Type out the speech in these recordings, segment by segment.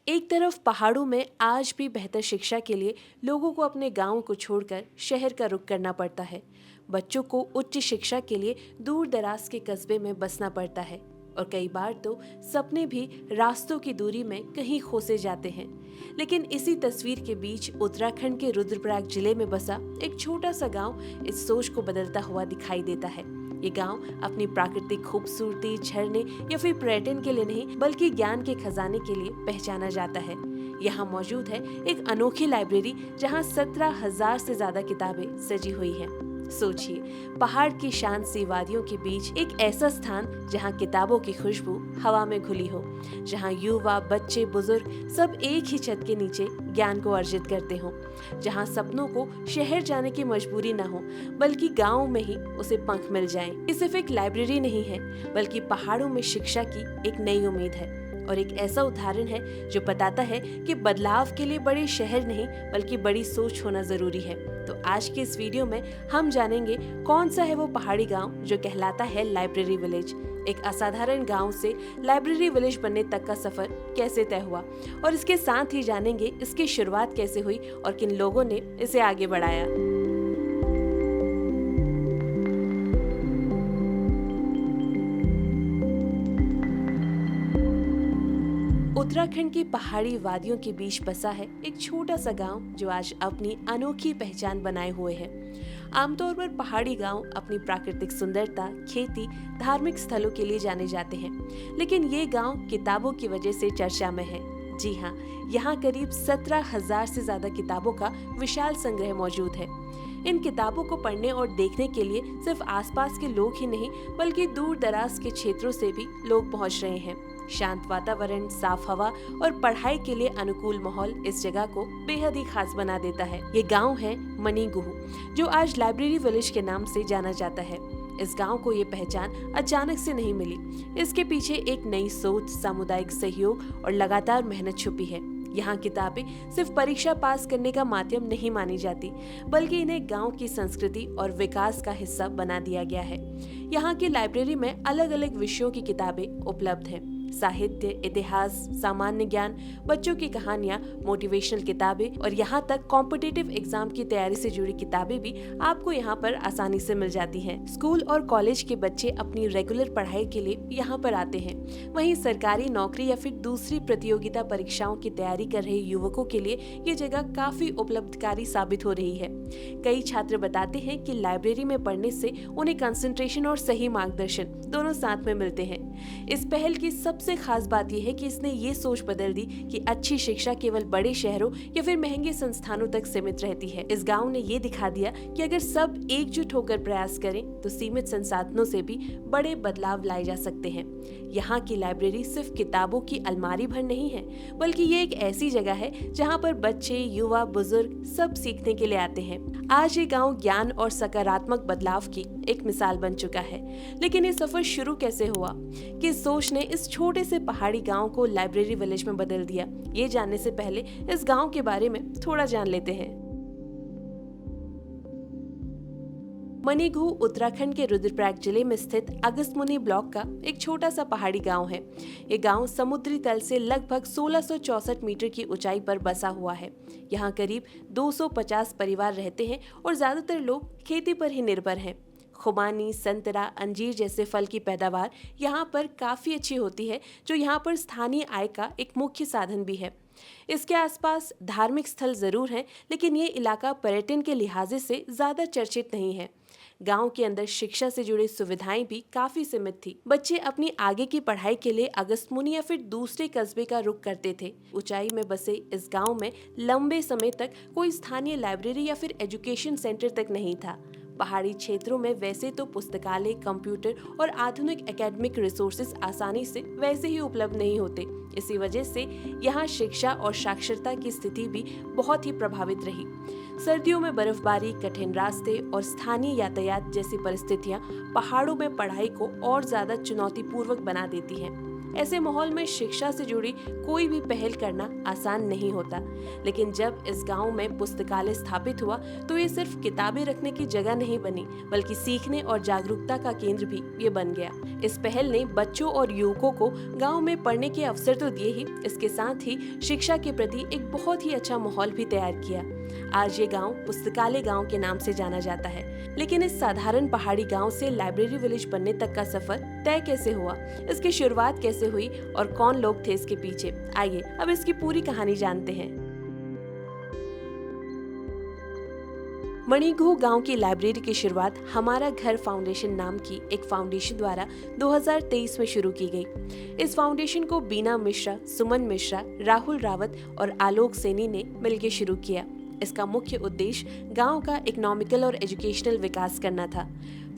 एक तरफ पहाड़ों में आज भी बेहतर शिक्षा के लिए लोगों को अपने गांव को छोड़कर शहर का रुख करना पड़ता है। बच्चों को उच्च शिक्षा के लिए दूर दराज के कस्बे में बसना पड़ता है और कई बार तो सपने भी रास्तों की दूरी में कहीं खो से जाते हैं। लेकिन इसी तस्वीर के बीच उत्तराखंड के रुद्रप्रयाग जिले में बसा एक छोटा सा गांव इस सोच को बदलता हुआ दिखाई देता है। ये गांव अपनी प्राकृतिक खूबसूरती, झरने या फिर पर्यटन के लिए नहीं बल्कि ज्ञान के खजाने के लिए पहचाना जाता है। यहाँ मौजूद है एक अनोखी लाइब्रेरी जहाँ 17,000 से ज्यादा किताबें सजी हुई हैं। सोचिए, पहाड़ की शांत सी वादियों के बीच एक ऐसा स्थान जहाँ किताबों की खुशबू हवा में घुली हो, जहाँ युवा, बच्चे, बुजुर्ग सब एक ही छत के नीचे ज्ञान को अर्जित करते हों, जहाँ सपनों को शहर जाने की मजबूरी न हो बल्कि गांव में ही उसे पंख मिल जाएं। ये सिर्फ एक लाइब्रेरी नहीं है बल्कि पहाड़ों में शिक्षा की एक नई उम्मीद है और एक ऐसा उदाहरण है जो बताता है कि बदलाव के लिए बड़े शहर नहीं बल्कि बड़ी सोच होना जरूरी है। तो आज के इस वीडियो में हम जानेंगे कौन सा है वो पहाड़ी गांव जो कहलाता है लाइब्रेरी विलेज। एक असाधारण गांव से लाइब्रेरी विलेज बनने तक का सफर कैसे तय हुआ और इसके साथ ही जानेंगे इसकी शुरुआत कैसे हुई और किन लोगों ने इसे आगे बढ़ाया। उत्तराखंड की पहाड़ी वादियों के बीच बसा है एक छोटा सा गांव जो आज अपनी अनोखी पहचान बनाए हुए है। आमतौर पर पहाड़ी गांव अपनी प्राकृतिक सुंदरता, खेती, धार्मिक स्थलों के लिए जाने जाते हैं, लेकिन ये गांव किताबों की वजह से चर्चा में है। जी हाँ, यहाँ करीब 17,000 से ज्यादा किताबों का विशाल संग्रह मौजूद है। इन किताबों को पढ़ने और देखने के लिए सिर्फ आसपास के लोग ही नहीं बल्कि दूर दराज के क्षेत्रों से भी लोग पहुँच रहे हैं। शांत वातावरण, साफ हवा और पढ़ाई के लिए अनुकूल माहौल इस जगह को बेहद ही खास बना देता है। ये गांव है मणिगुह, जो आज लाइब्रेरी विलेज के नाम से जाना जाता है। इस गांव को ये पहचान अचानक से नहीं मिली। इसके पीछे एक नई सोच, सामुदायिक सहयोग और लगातार मेहनत छुपी है। यहाँ किताबें सिर्फ परीक्षा पास करने का माध्यम नहीं मानी जाती बल्कि इन्हें गांव की संस्कृति और विकास का हिस्सा बना दिया गया है। यहाँ की लाइब्रेरी में अलग अलग विषयों की किताबें उपलब्ध हैं। साहित्य, इतिहास, सामान्य ज्ञान, बच्चों की कहानियां, मोटिवेशनल किताबें और यहाँ तक कॉम्पिटिटिव एग्जाम की तैयारी से जुड़ी किताबें भी आपको यहाँ पर आसानी से मिल जाती हैं। स्कूल और कॉलेज के बच्चे अपनी रेगुलर पढ़ाई के लिए यहाँ पर आते हैं। वहीं सरकारी नौकरी या फिर दूसरी प्रतियोगिता परीक्षाओं की तैयारी कर रहे युवकों के लिए ये जगह काफी उपलब्धकारी साबित हो रही है। कई छात्र बताते हैं कि लाइब्रेरी में पढ़ने से उन्हें कंसंट्रेशन और सही मार्गदर्शन दोनों साथ में मिलते हैं। इस पहल की सबसे खास बात यह है कि इसने ये सोच बदल दी कि अच्छी शिक्षा केवल बड़े शहरों या फिर महंगे संस्थानों तक सीमित रहती है। इस गांव ने ये दिखा दिया कि अगर सब एकजुट होकर प्रयास करें तो सीमित संसाधनों से भी बड़े बदलाव लाए जा सकते हैं। यहाँ की लाइब्रेरी सिर्फ किताबों की अलमारी भर नहीं है बल्कि ये एक ऐसी जगह है जहाँ पर बच्चे, युवा, बुजुर्ग सब सीखने के लिए आते हैं। आज ये गांव ज्ञान और सकारात्मक बदलाव की एक मिसाल बन चुका है। लेकिन ये सफर शुरू कैसे हुआ, किस सोच ने इस छोटे से पहाड़ी गांव को लाइब्रेरी विलेज में बदल दिया, ये जानने से पहले इस गांव के बारे में थोड़ा जान लेते हैं। मणिगुह उत्तराखंड के रुद्रप्रयाग जिले में स्थित अगस्त्यमुनि ब्लॉक का एक छोटा सा पहाड़ी गांव है। ये गांव समुद्री तल से लगभग 1664 मीटर की ऊंचाई पर बसा हुआ है। यहाँ करीब 250 परिवार रहते हैं और ज्यादातर लोग खेती पर ही निर्भर हैं। खुबानी, संतरा, अंजीर जैसे फल की पैदावार यहाँ पर काफी अच्छी होती है, जो यहाँ पर स्थानीय आय का एक मुख्य साधन भी है। इसके आसपास धार्मिक स्थल जरूर हैं, लेकिन ये इलाका पर्यटन के लिहाजे से ज्यादा चर्चित नहीं है। गांव के अंदर शिक्षा से जुड़ी सुविधाएं भी काफी सीमित थी। बच्चे अपनी आगे की पढ़ाई के लिए अगस्त्यमुनि या फिर दूसरे कस्बे का रुख करते थे। ऊंचाई में बसे इस गांव में लंबे समय तक कोई स्थानीय लाइब्रेरी या फिर एजुकेशन सेंटर तक नहीं था। पहाड़ी क्षेत्रों में वैसे तो पुस्तकालय, कंप्यूटर और आधुनिक एकेडमिक रिसोर्सेज आसानी से वैसे ही उपलब्ध नहीं होते। इसी वजह से यहाँ शिक्षा और साक्षरता की स्थिति भी बहुत ही प्रभावित रही। सर्दियों में बर्फबारी, कठिन रास्ते और स्थानीय यातायात जैसी परिस्थितियाँ पहाड़ों में पढ़ाई को और ज्यादा चुनौतीपूर्वक बना देती हैं। ऐसे माहौल में शिक्षा से जुड़ी कोई भी पहल करना आसान नहीं होता। लेकिन जब इस गांव में पुस्तकालय स्थापित हुआ तो ये सिर्फ किताबें रखने की जगह नहीं बनी, बल्कि सीखने और जागरूकता का केंद्र भी ये बन गया। इस पहल ने बच्चों और युवकों को गांव में पढ़ने के अवसर तो दिए ही, इसके साथ ही शिक्षा के प्रति एक बहुत ही अच्छा माहौल भी तैयार किया। आज ये गांव पुस्तकालय गांव के नाम से जाना जाता है। लेकिन इस साधारण पहाड़ी गांव से लाइब्रेरी विलेज बनने तक का सफर तय कैसे हुआ, इसकी शुरुआत कैसे हुई और कौन लोग थे इसके पीछे, आइए अब इसकी पूरी कहानी जानते हैं। मणिघू गांव की लाइब्रेरी की शुरुआत हमारा घर फाउंडेशन नाम की एक फाउंडेशन द्वारा 2023 में शुरू की गई। इस फाउंडेशन को बीना मिश्रा, सुमन मिश्रा, राहुल रावत और आलोक सैनी ने मिलकर शुरू किया। इसका मुख्य उद्देश्य गांव का इकोनॉमिकल और एजुकेशनल विकास करना था।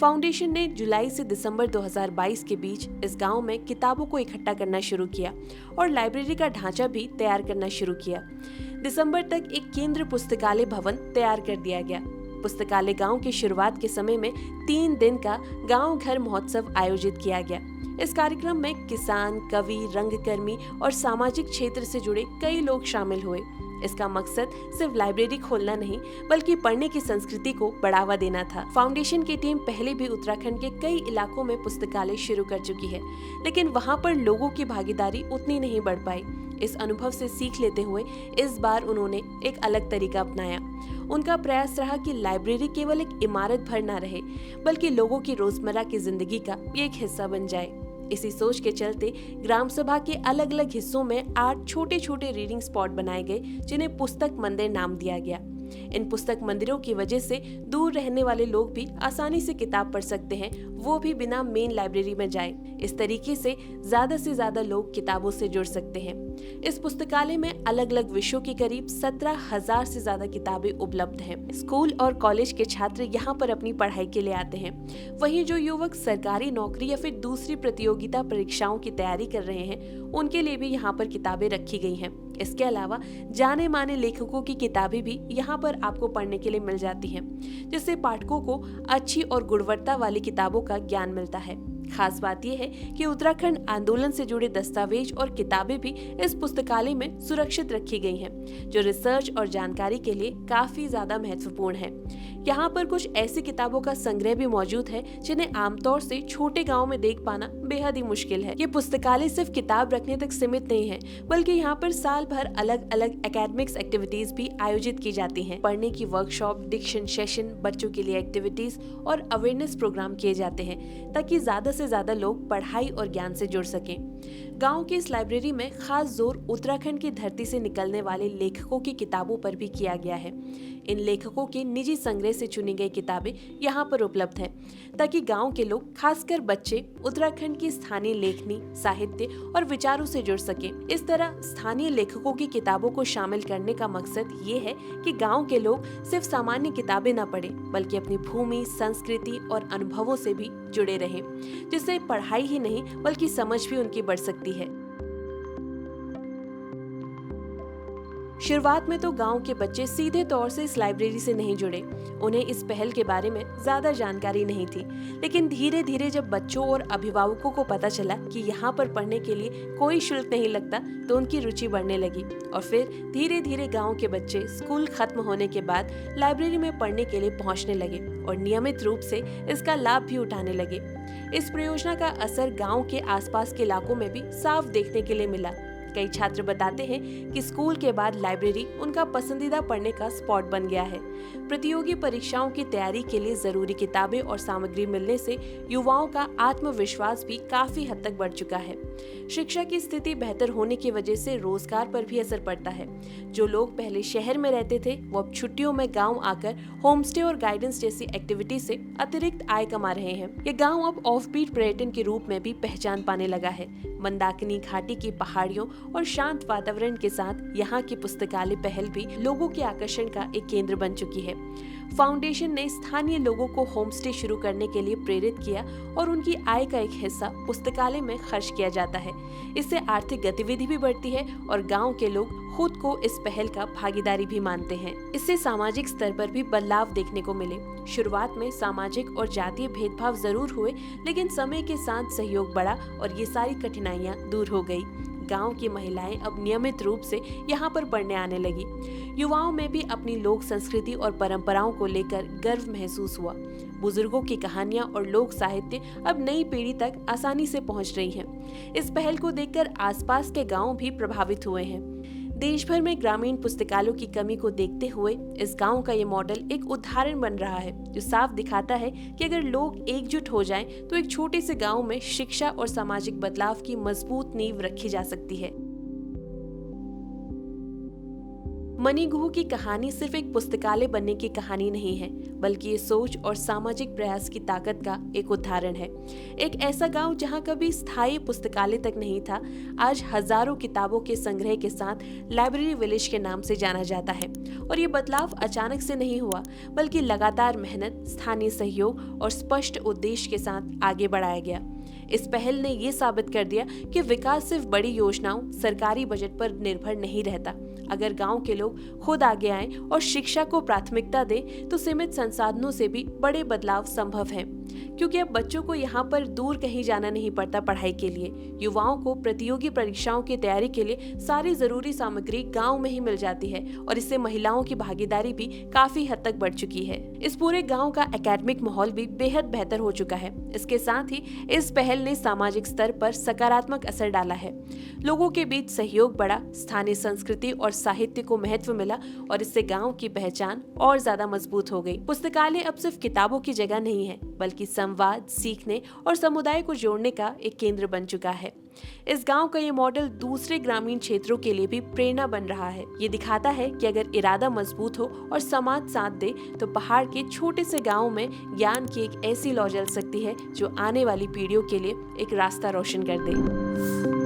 फाउंडेशन ने जुलाई से दिसंबर 2022 के बीच इस गांव में किताबों को इकट्ठा करना शुरू किया और लाइब्रेरी का ढांचा भी तैयार करना शुरू किया। दिसंबर तक एक केंद्र पुस्तकालय भवन तैयार कर दिया गया। पुस्तकालय गांव की शुरुआत के समय में 3 दिन का गांव घर महोत्सव आयोजित किया गया। इस कार्यक्रम में किसान, कवि, रंगकर्मी और सामाजिक क्षेत्र से जुड़े कई लोग शामिल हुए। इसका मकसद सिर्फ लाइब्रेरी खोलना नहीं, बल्कि पढ़ने की संस्कृति को बढ़ावा देना था। फाउंडेशन की टीम पहले भी उत्तराखंड के कई इलाकों में पुस्तकालय शुरू कर चुकी है, लेकिन वहां पर लोगों की भागीदारी उतनी नहीं बढ़ पाई। इस अनुभव से सीख लेते हुए इस बार उन्होंने एक अलग तरीका अपनाया। उनका प्रयास रहा कि लाइब्रेरी केवल एक इमारत भर ना रहे, बल्कि लोगों की रोजमर्रा की जिंदगी का एक हिस्सा बन जाए। इसी सोच के चलते ग्राम सभा के अलग अलग हिस्सों में 8 छोटे छोटे रीडिंग स्पॉट बनाए गए, जिन्हें पुस्तक मंदिर नाम दिया गया। इन पुस्तक मंदिरों की वजह से दूर रहने वाले लोग भी आसानी से किताब पढ़ सकते हैं, वो भी बिना मेन लाइब्रेरी में जाए। इस तरीके से ज्यादा लोग किताबों से जुड़ सकते हैं। इस पुस्तकालय में अलग अलग विषयों की करीब 17,000 से ज्यादा किताबें उपलब्ध हैं। स्कूल और कॉलेज के छात्र यहाँ पर अपनी पढ़ाई के लिए आते हैं। वहीं जो युवक सरकारी नौकरी या फिर दूसरी प्रतियोगिता परीक्षाओं की तैयारी कर रहे हैं, उनके लिए भी यहाँ पर किताबें रखी गई हैं। इसके अलावा जाने माने लेखकों की किताबें भी यहाँ पर आपको पढ़ने के लिए मिल जाती हैं, जिससे पाठकों को अच्छी और गुणवत्ता वाली किताबों का ज्ञान मिलता है। खास बात यह है कि उत्तराखंड आंदोलन से जुड़े दस्तावेज और किताबें भी इस पुस्तकालय में सुरक्षित रखी गई हैं, जो रिसर्च और जानकारी के लिए काफी ज्यादा महत्वपूर्ण है। यहाँ पर कुछ ऐसी किताबों का संग्रह भी मौजूद है जिन्हें आमतौर से छोटे गाँव में देख पाना बेहद ही मुश्किल है। ये पुस्तकालय सिर्फ किताब रखने तक सीमित नहीं है, बल्कि यहाँ पर साल भर अलग अलग एकेडमिक्स एक्टिविटीज भी आयोजित की जाती हैं। पढ़ने की वर्कशॉप, डिक्शन सेशन, बच्चों के लिए एक्टिविटीज और अवेयरनेस प्रोग्राम किए जाते हैं, ताकि ज्यादा से ज्यादा लोग पढ़ाई और ज्ञान से जुड़ सकें। गांव की इस लाइब्रेरी में खास जोर उत्तराखंड की धरती से निकलने वाले लेखकों की किताबों पर भी किया गया है। इन लेखकों के निजी संग्रह से चुनी गई किताबें यहाँ पर उपलब्ध हैं, ताकि गांव के लोग, खासकर बच्चे, उत्तराखंड की स्थानीय लेखनी, साहित्य और विचारों से जुड़ सकें। इस तरह स्थानीय लेखकों की किताबों को शामिल करने का मकसद ये है कि गाँव के लोग सिर्फ सामान्य किताबें न पढ़ें, बल्कि अपनी भूमि, संस्कृति और अनुभवों से भी जुड़े रहें, जिससे पढ़ाई ही नहीं बल्कि समझ भी उनकी बढ़ सकती है। शुरुआत में तो गांव के बच्चे सीधे तौर से इस लाइब्रेरी से नहीं जुड़े, उन्हें इस पहल के बारे में ज्यादा जानकारी नहीं थी। लेकिन धीरे धीरे जब बच्चों और अभिभावकों को पता चला कि यहाँ पर पढ़ने के लिए कोई शुल्क नहीं लगता, तो उनकी रुचि बढ़ने लगी और फिर धीरे धीरे गांव के बच्चे स्कूल खत्म होने के बाद लाइब्रेरी में पढ़ने के लिए पहुँचने लगे और नियमित रूप से इसका लाभ भी उठाने लगे। इस परियोजना का असर गाँव के आसपास के इलाकों में भी साफ देखने के लिए मिला। कई छात्र बताते हैं कि स्कूल के बाद लाइब्रेरी उनका पसंदीदा पढ़ने का स्पॉट बन गया है। प्रतियोगी परीक्षाओं की तैयारी के लिए जरूरी किताबें और सामग्री मिलने से युवाओं का आत्मविश्वास भी काफी हद तक बढ़ चुका है। शिक्षा की स्थिति बेहतर होने की वजह से रोजगार पर भी असर पड़ता है। जो लोग पहले शहर में रहते थे, वो अब छुट्टियों में गाँव आकर होमस्टे और गाइडेंस जैसी एक्टिविटी से अतिरिक्त आय कमा रहे हैं। ये गाँव अब ऑफबीट पर्यटन के रूप में भी पहचान पाने लगा है। मंदाकिनी घाटी की पहाड़ियों और शांत वातावरण के साथ यहाँ की पुस्तकालय पहल भी लोगों के आकर्षण का एक केंद्र बन चुकी है। फाउंडेशन ने स्थानीय लोगों को होम स्टे शुरू करने के लिए प्रेरित किया और उनकी आय का एक हिस्सा पुस्तकालय में खर्च किया जाता है। इससे आर्थिक गतिविधि भी बढ़ती है और गांव के लोग खुद को इस पहल का भागीदारी भी मानते हैं। इससे सामाजिक स्तर पर भी बदलाव देखने को मिले। शुरुआत में सामाजिक और जातीय भेदभाव जरूर हुए, लेकिन समय के साथ सहयोग बढ़ा और ये सारी कठिनाइयां दूर हो गई। गांव की महिलाएं अब नियमित रूप से यहाँ पर पढ़ने आने लगी। युवाओं में भी अपनी लोक संस्कृति और परंपराओं को लेकर गर्व महसूस हुआ। बुजुर्गों की कहानियां और लोक साहित्य अब नई पीढ़ी तक आसानी से पहुंच रही हैं। इस पहल को देखकर आसपास के गांव भी प्रभावित हुए हैं। देश भर में ग्रामीण पुस्तकालयों की कमी को देखते हुए इस गांव का ये मॉडल एक उदाहरण बन रहा है, जो साफ दिखाता है कि अगर लोग एकजुट हो जाएं, तो एक छोटे से गांव में शिक्षा और सामाजिक बदलाव की मजबूत नींव रखी जा सकती है। मनी गुह की कहानी सिर्फ एक पुस्तकालय बनने की कहानी नहीं है, बल्कि ये सोच और सामाजिक प्रयास की ताकत का एक उदाहरण है। एक ऐसा गांव जहां कभी स्थायी पुस्तकालय तक नहीं था, आज हजारों किताबों के संग्रह के साथ लाइब्रेरी विलेज के नाम से जाना जाता है। और ये बदलाव अचानक से नहीं हुआ, बल्कि लगातार मेहनत, स्थानीय सहयोग और स्पष्ट उद्देश्य के साथ आगे बढ़ाया गया। इस पहल ने ये साबित कर दिया कि विकास सिर्फ बड़ी योजनाओं, सरकारी बजट पर निर्भर नहीं रहता। अगर गांव के लोग खुद आगे आएं और शिक्षा को प्राथमिकता दें, तो सीमित संसाधनों से भी बड़े बदलाव संभव हैं। क्योंकि अब बच्चों को यहाँ पर दूर कहीं जाना नहीं पड़ता पढ़ाई के लिए। युवाओं को प्रतियोगी परीक्षाओं की तैयारी के लिए सारी जरूरी सामग्री गांव में ही मिल जाती है और इससे महिलाओं की भागीदारी भी काफी हद तक बढ़ चुकी है। इस पूरे गांव का एकेडमिक माहौल भी बेहद बेहतर हो चुका है। इसके साथ ही इस पहल ने सामाजिक स्तर पर सकारात्मक असर डाला है। लोगों के बीच सहयोग बढ़ा, स्थानीय संस्कृति और साहित्य को महत्व मिला और इससे गांव की पहचान और ज्यादा मजबूत हो गई। पुस्तकालय अब सिर्फ किताबों की जगह नहीं है, बल्कि संवाद, सीखने और समुदाय को जोड़ने का एक केंद्र बन चुका है। इस गांव का ये मॉडल दूसरे ग्रामीण क्षेत्रों के लिए भी प्रेरणा बन रहा है। ये दिखाता है कि अगर इरादा मजबूत हो और समाज साथ दे, तो पहाड़ के छोटे से गांव में ज्ञान की एक ऐसी लौ जल सकती है जो आने वाली पीढ़ियों के लिए एक रास्ता रोशन कर दे।